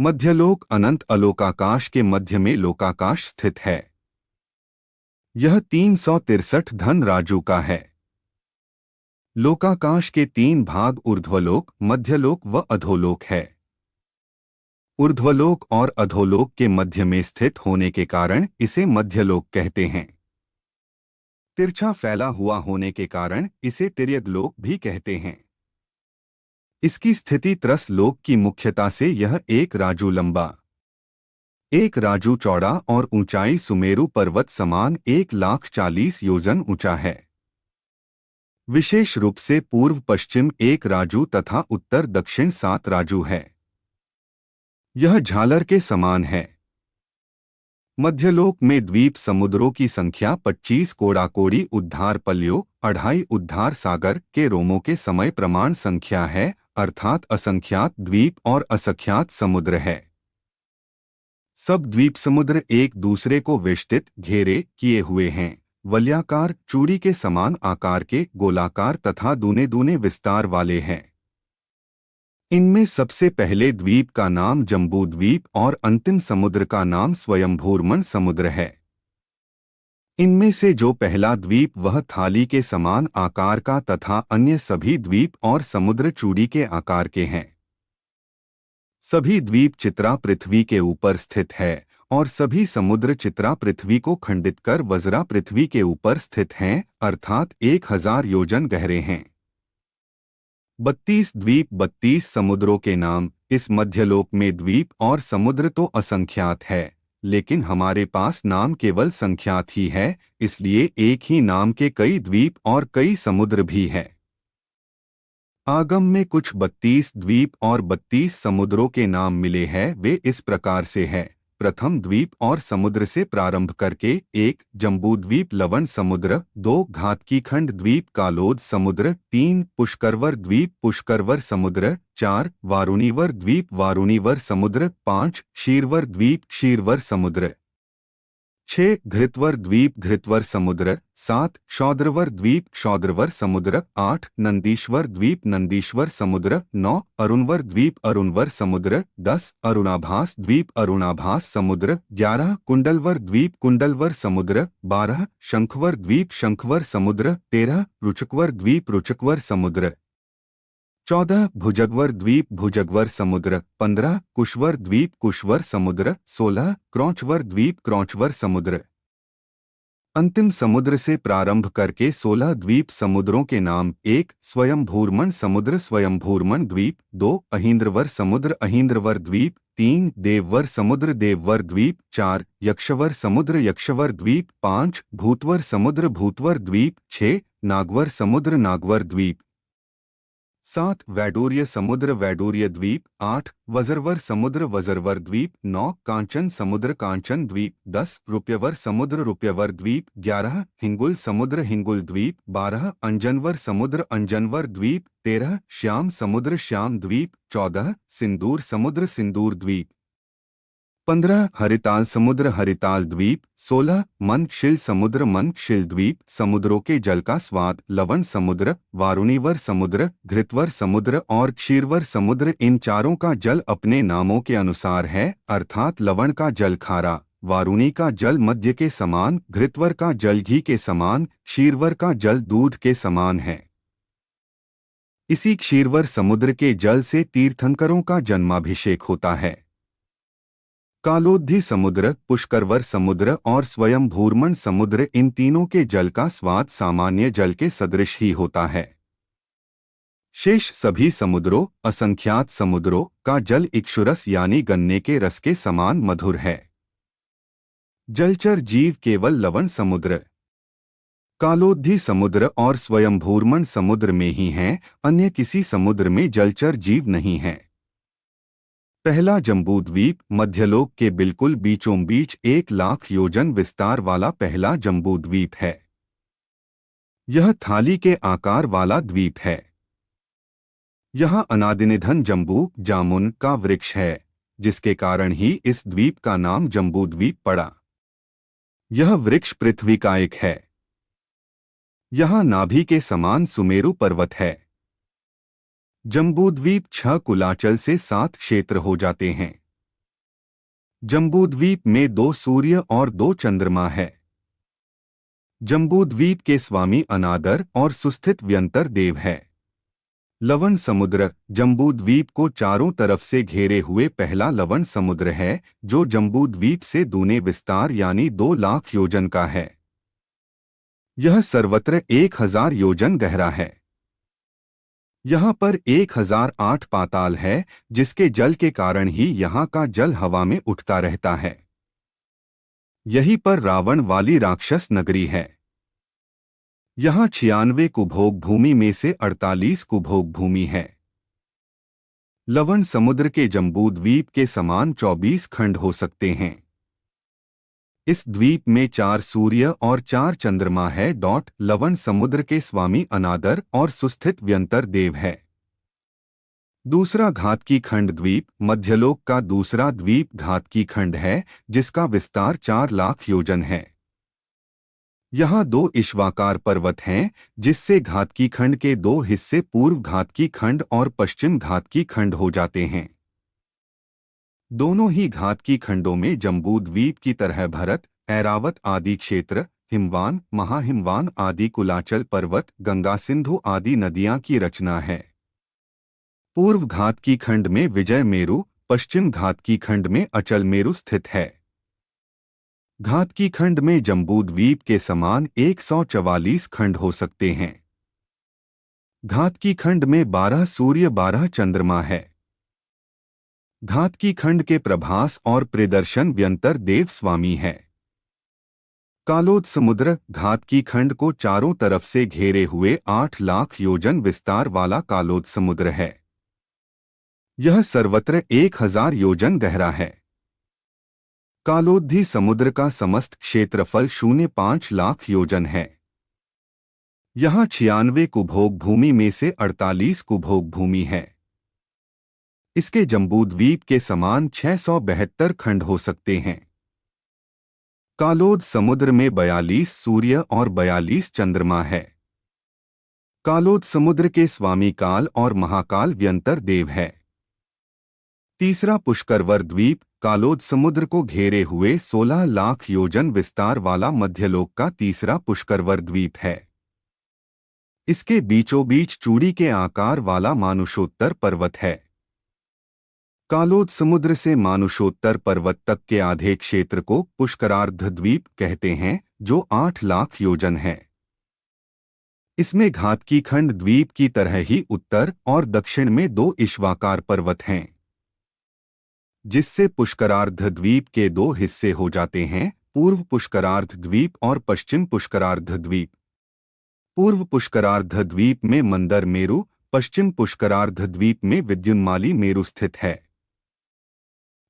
मध्यलोक अनंत अलोकाकाश के मध्य में लोकाकाश स्थित है। यह 363 धन राजू का है। लोकाकाश के 3 भाग ऊर्ध्वलोक, मध्यलोक व अधोलोक है। ऊर्ध्वलोक और अधोलोक के मध्य में स्थित होने के कारण इसे मध्यलोक कहते हैं। तिरछा फैला हुआ होने के कारण इसे तिर्यकलोक भी कहते हैं। इसकी स्थिति त्रस लोक की मुख्यता से यह 1 राजू लंबा, 1 राजू चौड़ा और ऊंचाई सुमेरु पर्वत समान 1,40,000 योजन ऊंचा है। विशेष रूप से पूर्व पश्चिम 1 राजू तथा उत्तर दक्षिण 7 राजू है। यह झालर के समान है। मध्यलोक में द्वीप समुद्रों की संख्या 25 कोड़ाकोड़ी उद्धार पल्यों 2.5 उद्धार सागर के रोमों के समय प्रमाण संख्या है, अर्थात असंख्यात द्वीप और असंख्यात समुद्र है। सब द्वीप समुद्र एक दूसरे को वेष्टित घेरे किए हुए हैं, वलयाकार चूड़ी के समान आकार के, गोलाकार तथा दूने दूने विस्तार वाले हैं। इनमें सबसे पहले द्वीप का नाम जम्बू द्वीप और अंतिम समुद्र का नाम स्वयंभूर्मण समुद्र है। इनमें से जो पहला द्वीप वह थाली के समान आकार का तथा अन्य सभी द्वीप और समुद्र चूड़ी के आकार के हैं। सभी द्वीप चित्रा पृथ्वी के ऊपर स्थित है और सभी समुद्र चित्रा पृथ्वी को खंडित कर वज्रा पृथ्वी के ऊपर स्थित हैं, अर्थात 1000 योजन गहरे हैं। 32 द्वीप 32 समुद्रों के नाम। इस मध्यलोक में द्वीप और समुद्र तो असंख्यात है, लेकिन हमारे पास नाम केवल संख्यात ही है, इसलिए एक ही नाम के कई द्वीप और कई समुद्र भी है। आगम में कुछ 32 द्वीप और 32 समुद्रों के नाम मिले हैं। वे इस प्रकार से है: प्रथम द्वीप और समुद्र से प्रारंभ करके 1 जम्बूद्वीप लवण समुद्र, 2 घातकीखंड द्वीप कालोद समुद्र, 3 पुष्करवर द्वीप पुष्करवर समुद्र, 4 वारुणीवर द्वीप वारुणीवर समुद्र, 5 क्षीरवर द्वीप क्षीरवर समुद्र, 6 घृतवर द्वीप घृतवर समुद्र, 7 क्षौद्रवर द्वीप क्षौद्रवर समुद्र, 8 नंदीश्वर द्वीप नंदीश्वर समुद्र, 9 अरुणवर द्वीप अरुणवर समुद्र, 10 अरुणाभास द्वीप अरुणाभास समुद्र, 11 कुंडलवर द्वीप कुंडलवर समुद्र, 12 शंखवर द्वीप शंखवर समुद्र, 13 रुचकवर द्वीप रुचकवर समुद्र, 14 भुजगवर द्वीप भुजगवर समुद्र, 15 कुशवर द्वीप कुशवर समुद्र, 16 क्रौंचवर द्वीप क्रौंचवर समुद्र। अंतिम समुद्र से प्रारंभ करके 16 द्वीप समुद्रों के नाम: 1 स्वयंभूर्मण समुद्र स्वयंभूर्मण द्वीप, 2 अहींद्रवर समुद्र अहींद्रवर द्वीप, 3 देववर समुद्र देववर द्वीप, 4 यक्षवर समुद्र यक्षवर द्वीप, 5 भूतवर समुद्र भूतवर द्वीप, 6 नागवर समुद्र नागवर द्वीप, 7 वैडूर्य समुद्र वैडूर्य द्वीप, 8 वज्रवर समुद्र वज्रवर द्वीप, 9 कांचन समुद्र कांचन द्वीप, 10 रुपयवर समुद्र रुपयवर द्वीप, 11 हिंगुल समुद्र हिंगुल द्वीप, 12 अंजनवर समुद्र अंजनवर द्वीप, 13 श्याम समुद्र श्याम द्वीप, 14 सिंदूर समुद्र सिंदूर द्वीप, 15 हरिताल समुद्र हरिताल द्वीप, 16 मनक्षिल समुद्र मनक्षिल द्वीप। समुद्रों के जल का स्वाद: लवण समुद्र, वारुणीवर समुद्र, घृतवर समुद्र और क्षीरवर समुद्र। इन चारों का जल अपने नामों के अनुसार है, अर्थात लवण का जल खारा, वारुणी का जल मध्य के समान, घृतवर का जल घी के समान, क्षीरवर का जल दूध के समान है। इसी क्षीरवर समुद्र के जल से तीर्थंकरों का जन्माभिषेक होता है। कालोद्धी समुद्र, पुष्करवर समुद्र और स्वयंभूर्मण समुद्र, इन तीनों के जल का स्वाद सामान्य जल के सदृश ही होता है। शेष सभी समुद्रों, असंख्यात समुद्रों का जल इक्षुरस यानी गन्ने के रस के समान मधुर है। जलचर जीव केवल लवण समुद्र, कालोद्धी समुद्र और स्वयंभूर्मण समुद्र में ही हैं, अन्य किसी समुद्र में जलचर जीव नहीं हैं। पहला जम्बूद्वीप मध्यलोक के बिल्कुल बीचों बीच 1,00,000 योजन विस्तार वाला पहला जम्बूद्वीप है। यह थाली के आकार वाला द्वीप है। यहाँ अनादिनिधन जम्बू जामुन का वृक्ष है, जिसके कारण ही इस द्वीप का नाम जम्बूद्वीप पड़ा। यह वृक्ष पृथ्वी का एक है। यहाँ नाभि के समान सुमेरु पर्वत है। जम्बूद्वीप 6 कुलाचल से 7 क्षेत्र हो जाते हैं। जम्बूद्वीप में 2 सूर्य और 2 चंद्रमा है। जम्बूद्वीप के स्वामी अनादर और सुस्थित व्यंतर देव है। लवण समुद्र जम्बूद्वीप को चारों तरफ से घेरे हुए पहला लवण समुद्र है, जो जम्बूद्वीप से दूने विस्तार यानी 2 लाख योजन का है। यह सर्वत्र 1000 योजन गहरा है। यहाँ पर 1008 पाताल है, जिसके जल के कारण ही यहाँ का जल हवा में उठता रहता है। यहीं पर रावण वाली राक्षस नगरी है। यहाँ 96 कुभोग भूमि में से 48 कुभोग भूमि है। लवण समुद्र के जम्बूद्वीप के समान 24 खंड हो सकते हैं। इस द्वीप में 4 सूर्य और 4 चंद्रमा है। लवण समुद्र के स्वामी अनादर और सुस्थित व्यंतर देव है। दूसरा घातकी खंड द्वीप मध्यलोक का दूसरा द्वीप घातकी खंड है, जिसका विस्तार 4 लाख योजन है। यहाँ 2 इश्वाकार पर्वत हैं, जिससे घातकी खंड के 2 हिस्से पूर्व घातकी खंड और पश्चिम घातकी खंड हो जाते हैं। दोनों ही घातकी खंडों में जम्बूद्वीप की तरह भरत, ऐरावत आदि क्षेत्र, हिमवान, महाहिमवान आदि कुलाचल पर्वत, गंगा सिंधु आदि नदियां की रचना है। पूर्व घातकी खंड में विजय मेरु, पश्चिम घातकी खंड में अचल मेरु स्थित है। घातकी खंड में जम्बूद्वीप के समान 144 खंड हो सकते हैं। घातकी खंड में 12 सूर्य 12 चंद्रमा है। घातकी खंड के प्रभास और प्रदर्शन व्यंतर देव स्वामी है। कालोद समुद्र घातकी खंड को चारों तरफ से घेरे हुए 8 लाख योजन विस्तार वाला कालोद समुद्र है। यह सर्वत्र 1000 योजन गहरा है। कालोद्धी समुद्र का समस्त क्षेत्रफल 0.5 लाख योजन है। यहाँ 96 कुभोग भूमि में से 48 कुभोग भूमि है। इसके जम्बूद्वीप के समान 672 खंड हो सकते हैं। कालोद समुद्र में 42 सूर्य और 42 चंद्रमा है। कालोद समुद्र के स्वामी काल और महाकाल व्यंतर देव है। तीसरा पुष्करवर द्वीप कालोद समुद्र को घेरे हुए 16 लाख योजन विस्तार वाला मध्यलोक का तीसरा पुष्करवर द्वीप है। इसके बीचों बीच चूड़ी के आकार वाला मानुषोत्तर पर्वत है। कालोद समुद्र से मानुषोत्तर पर्वत तक के आधे क्षेत्र को पुष्करार्ध द्वीप कहते हैं, जो 8 लाख योजन है। इसमें घातकी खंड द्वीप की तरह ही उत्तर और दक्षिण में 2 इश्वाकार पर्वत हैं, जिससे पुष्करार्ध द्वीप के 2 हिस्से हो जाते हैं, पूर्व पुष्करार्ध द्वीप और पश्चिम पुष्करार्ध द्वीप। पूर्व पुष्करार्ध द्वीप में मंदर मेरु, पश्चिम पुष्करार्ध द्वीप में विद्युन्माली मेरु स्थित है।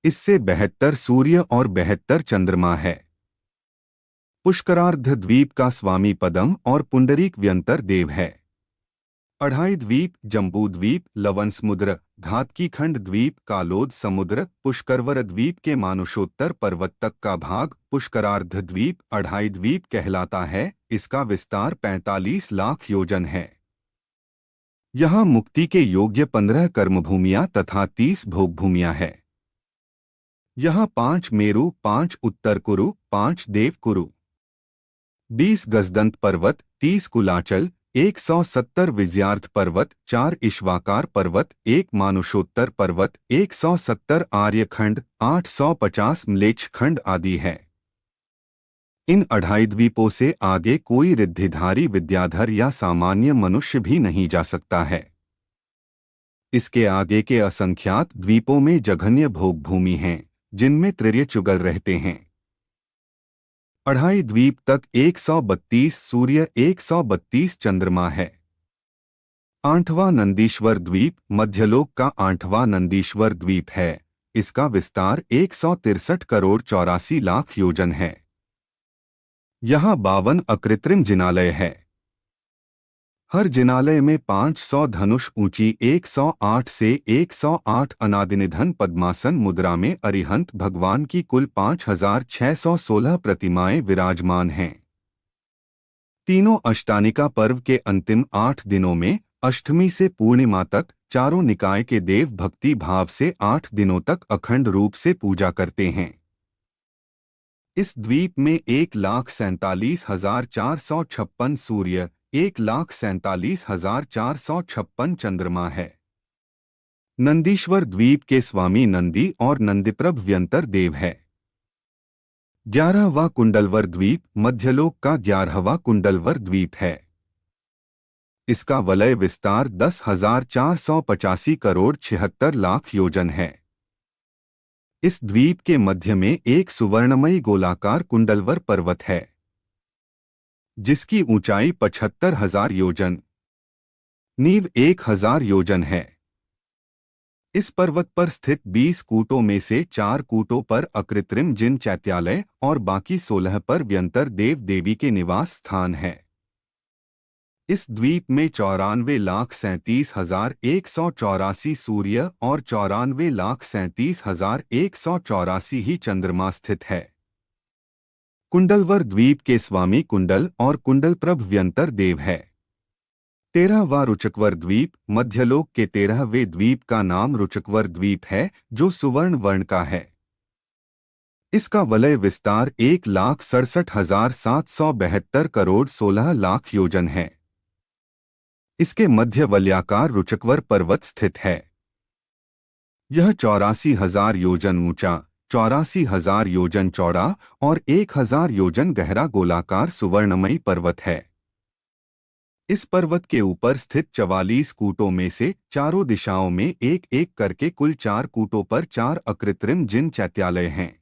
इससे 72 सूर्य और 72 चंद्रमा है। पुष्करार्ध द्वीप का स्वामी पदम और पुंडरीक व्यंतर देव है। अढ़ाई द्वीप जम्बूद्वीप, लवण समुद्र, घातकी खंड द्वीप, कालोद समुद्र, पुष्करवर द्वीप के मानुषोत्तर पर्वत तक का भाग पुष्करार्ध द्वीप अढ़ाई द्वीप कहलाता है। इसका विस्तार 45 लाख योजन है। यहाँ मुक्ति के योग्य 15 कर्मभूमियां तथा 30 भोगभूमियां हैं। यहाँ 5 मेरु, 5 उत्तर कुरु, 5 देव कुरु, 20 गजदंत पर्वत, 30 कुलाचल, 170 विजयार्थ पर्वत, 4 इश्वाकार पर्वत, 1 मानुषोत्तर पर्वत, 170 आर्यखंड, 850 म्लेच्छ खंड आदि है। इन अढ़ाई द्वीपों से आगे कोई रिद्धिधारी विद्याधर या सामान्य मनुष्य भी नहीं जा सकता है। इसके आगे के असंख्यात द्वीपों में जघन्य भोग भूमि हैं, जिनमें त्रिर्य चुगल रहते हैं। अढ़ाई द्वीप तक 132 सूर्य 132 चंद्रमा है। 8वां नंदीश्वर द्वीप मध्यलोक का 8वां नंदीश्वर द्वीप है। इसका विस्तार 163 करोड़ 84 लाख योजन है। यहाँ 52 अकृत्रिम जिनालय है। हर जिनालय में 500 धनुष ऊंची 108 से 108 अनादिनिधन पद्मासन मुद्रा में अरिहंत भगवान की कुल 5616 प्रतिमाएं विराजमान हैं। तीनों अष्टानिका पर्व के अंतिम 8 दिनों में अष्टमी से पूर्णिमा तक चारों निकाय के देव भक्ति भाव से 8 दिनों तक अखंड रूप से पूजा करते हैं। इस द्वीप में 1,47,456 सूर्य, 1,47,456 चंद्रमा है। नंदीश्वर द्वीप के स्वामी नंदी और नंदीप्रभ व्यंतर देव है। 11वां कुंडलवर द्वीप मध्यलोक का 11वां कुंडलवर द्वीप है। इसका वलय विस्तार 10,485 करोड़ 76 लाख योजन है। इस द्वीप के मध्य में एक सुवर्णमयी गोलाकार कुंडलवर पर्वत है, जिसकी ऊंचाई 75,000 योजन, नींव 1,000 योजन है। इस पर्वत पर स्थित 20 कूटों में से 4 कूटों पर अकृत्रिम जिन चैत्यालय और बाकी 16 पर व्यंतर देव देवी के निवास स्थान है। इस द्वीप में 94,37,184 सूर्य और 94,37,184 ही चंद्रमा स्थित है। कुंडलवर द्वीप के स्वामी कुंडल और कुंडलप्रभ व्यंतर देव है। 13वां रुचकवर द्वीप मध्यलोक के 13वें द्वीप का नाम रुचकवर द्वीप है, जो सुवर्ण वर्ण का है। इसका वलय विस्तार 1,67,772 करोड़ 16 लाख योजन है। इसके मध्य वलयाकार रुचकवर पर्वत स्थित है। यह 84,000 योजन ऊंचा, 84,000 योजन चौड़ा और 1,000 योजन गहरा गोलाकार सुवर्णमयी पर्वत है। इस पर्वत के ऊपर स्थित 44 कूटों में से चारों दिशाओं में एक एक करके कुल 4 कूटों पर 4 अकृत्रिम जिन चैत्यालय हैं।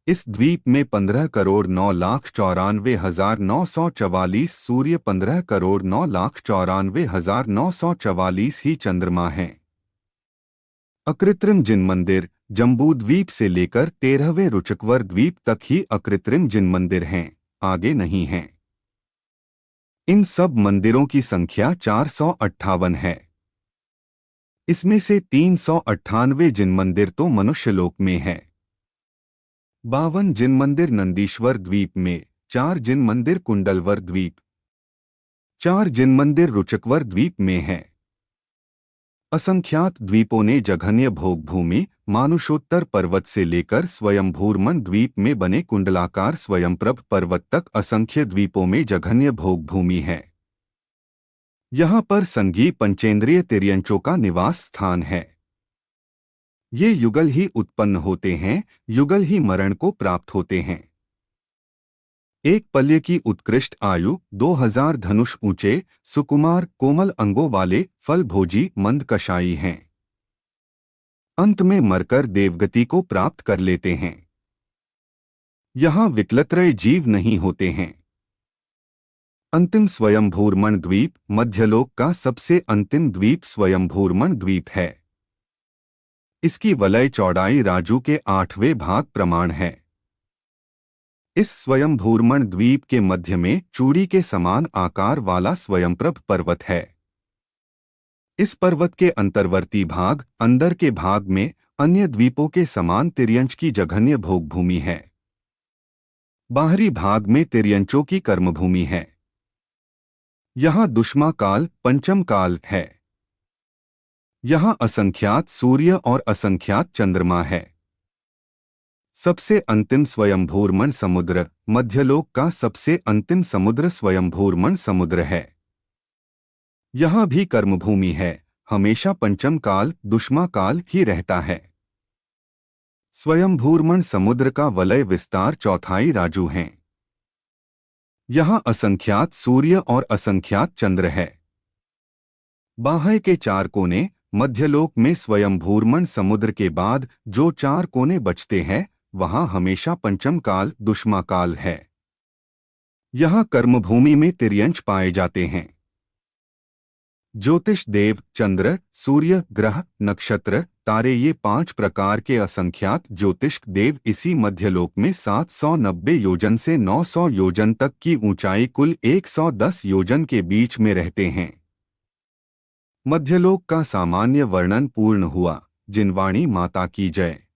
इस द्वीप में 15,09,94,944 सूर्य, 15,09,94,944 ही चंद्रमा हैं। अकृत्रिम जिन मंदिर जम्बू द्वीप से लेकर 13वें रुचकवर द्वीप तक ही अकृत्रिम जिन मंदिर हैं, आगे नहीं हैं। इन सब मंदिरों की संख्या 458 है। इसमें से 398 जिन मंदिर तो मनुष्यलोक में है। 52 जिन मंदिर नंदीश्वर द्वीप में, 4 जिन मंदिर कुंडलवर द्वीप, 4 जिन मंदिर रुचकवर द्वीप में है। असंख्यात द्वीपों ने जघन्य भोग भूमि मानुषोत्तर पर्वत से लेकर स्वयंभूर्मन द्वीप में बने कुंडलाकार स्वयंप्रभ पर्वत तक असंख्य द्वीपों में जघन्य भोग भूमि है। यहाँ पर संघी पंचेंद्रिय तिर्यंचों का निवास स्थान है। ये युगल ही उत्पन्न होते हैं, युगल ही मरण को प्राप्त होते हैं। एक पल्य की उत्कृष्ट आयु, 2000 धनुष ऊंचे, सुकुमार कोमल अंगों वाले, फल भोजी मंद कषायी हैं। अंत में मरकर देवगति को प्राप्त कर लेते हैं। यहाँ विकलत्रय जीव नहीं होते हैं। अंतिम स्वयंभूर्मन द्वीप मध्यलोक का सबसे अंतिम द्वीप स्वयंभूर्मन द्वीप है। इसकी वलय चौड़ाई राजू के 8वें भाग प्रमाण है। इस स्वयंभूर्मन द्वीप के मध्य में चूड़ी के समान आकार वाला स्वयंप्रभ पर्वत है। इस पर्वत के अंतर्वर्ती भाग अंदर के भाग में अन्य द्वीपों के समान तिर्यंच की जघन्य भोगभूमि है। बाहरी भाग में तिर्यंचों की कर्मभूमि है। यहाँ दुष्मा काल पंचम काल है। यहाँ असंख्यात सूर्य और असंख्यात चंद्रमा है। सबसे अंतिम स्वयंभूर्मन समुद्र मध्यलोक का सबसे अंतिम समुद्र स्वयंभूर्मन समुद्र है। यहाँ भी कर्मभूमि है, हमेशा पंचम काल दुष्मा काल ही रहता है। स्वयंभूर्मन समुद्र का वलय विस्तार चौथाई राजू हैं। यहाँ असंख्यात सूर्य और असंख्यात चंद्र है। बाह्य के 4 कोने मध्यलोक में स्वयंभूर्मन समुद्र के बाद जो 4 कोने बचते हैं, वहां हमेशा पंचम काल दुष्मा काल है। यहाँ कर्मभूमि में तिर्यंच पाए जाते हैं। ज्योतिष देव चंद्र, सूर्य, ग्रह, नक्षत्र, तारे, ये 5 प्रकार के असंख्यात ज्योतिष देव इसी मध्यलोक में 790 योजन से 900 योजन तक की ऊंचाई कुल 110 योजन के बीच में रहते हैं। मध्यलोक का सामान्य वर्णन पूर्ण हुआ। जिनवाणी माता की जय।